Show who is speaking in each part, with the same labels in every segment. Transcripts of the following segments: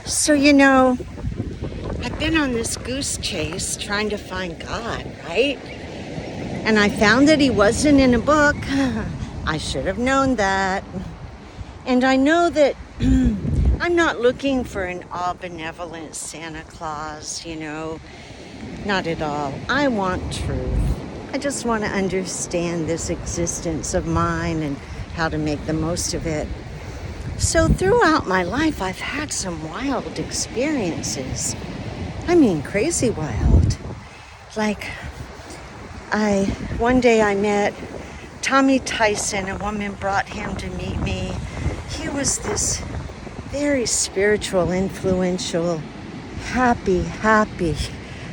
Speaker 1: So, I've been on this goose chase trying to find God, right? And I found that he wasn't in a book. I should have known that. And I know that I'm not looking for an all benevolent Santa Claus, not at all. I want truth. I just want to understand this existence of mine and how to make the most of it. So throughout my life, I've had some wild experiences. I mean, crazy wild. Like, one day I met Tommy Tyson. A woman brought him to meet me. He was this very spiritual, influential, happy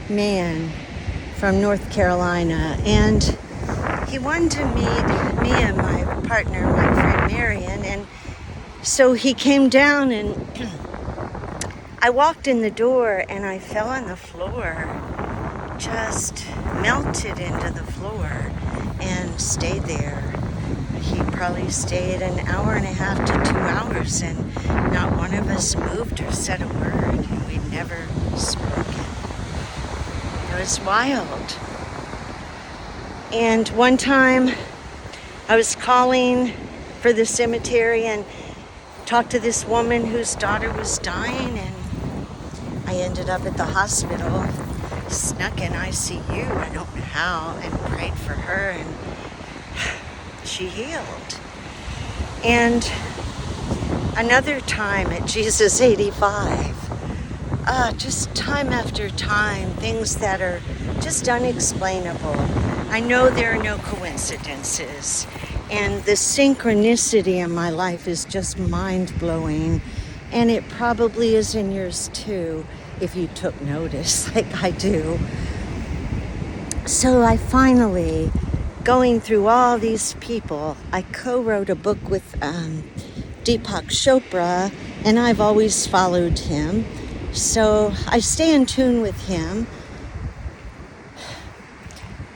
Speaker 1: man from North Carolina. And he wanted to meet me and my partner, my friend Marion. And so he came down and I walked in the door and I fell on the floor, just melted into the floor and stayed there. He probably stayed an hour and a half to 2 hours and not one of us moved or said a word. We'd never spoken. It was wild. And one time I was calling for the cemetery and talked to this woman whose daughter was dying, and I ended up at the hospital, snuck in ICU, I don't know how, and prayed for her, and she healed. And another time at Jesus 85, just time after time, things that are just unexplainable. I know there are no coincidences, and the synchronicity in my life is just mind-blowing, and it probably is in yours too, if you took notice like I do. So I finally, going through all these people, I co-wrote a book with Deepak Chopra, and I've always followed him. So I stay in tune with him.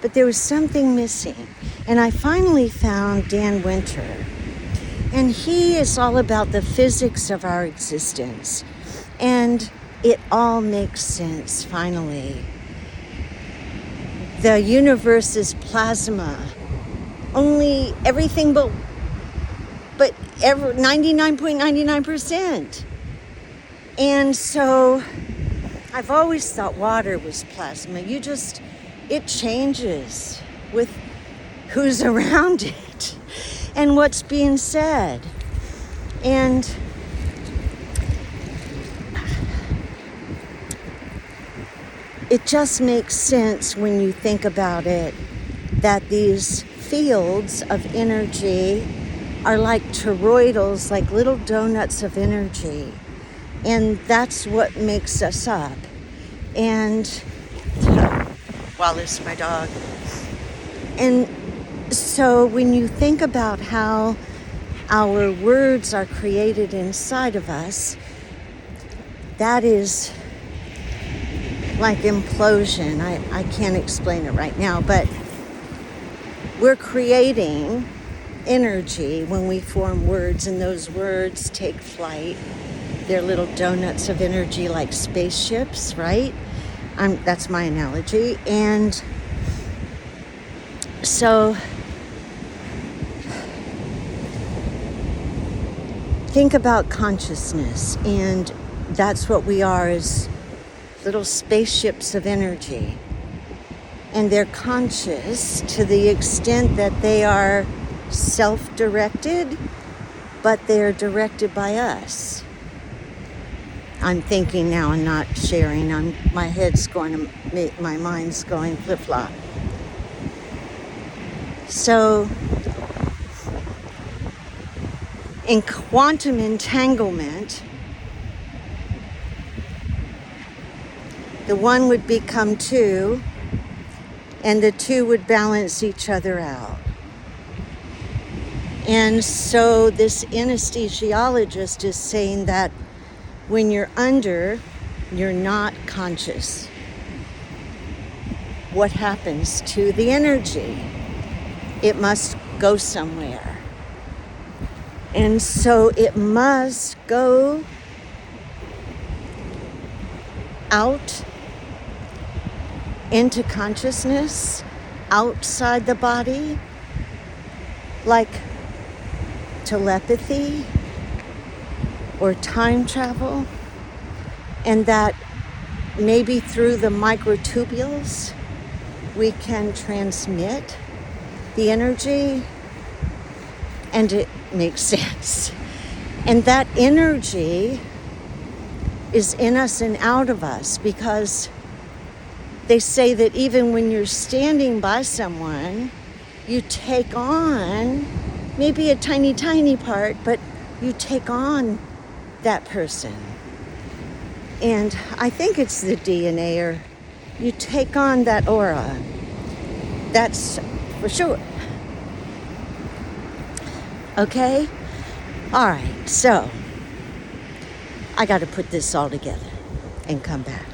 Speaker 1: But there was something missing. And I finally found Dan Winter. And he is all about the physics of our existence. And it all makes sense, finally. The universe is plasma. Only everything but 99.99%. And so I've always thought water was plasma. It changes with who's around it and what's being said. And it just makes sense when you think about it that these fields of energy are like toroidals, like little donuts of energy. And that's what makes us up. And Wallace, my dog. And so when you think about how our words are created inside of us, that is like implosion. I can't explain it right now, but we're creating energy when we form words, and those words take flight. They're little donuts of energy like spaceships, right? That's my analogy. And so think about consciousness, and that's what we are, is little spaceships of energy. And they're conscious to the extent that they are self-directed, but they're directed by us. I'm thinking now and not sharing. My head's going to make, my mind's going flip-flop. So, in quantum entanglement, the one would become two, and the two would balance each other out. And so this anesthesiologist is saying that when you're under, you're not conscious. What happens to the energy? It must go somewhere. And so it must go out into consciousness outside the body, like telepathy or time travel, and that maybe through the microtubules we can transmit the energy, and it makes sense. And that energy is in us and out of us, because they say that even when you're standing by someone, you take on maybe a tiny, tiny part, but you take on that person. And I think it's the DNA, or you take on that aura. That's for sure. Okay? All right, so I got to put this all together and come back.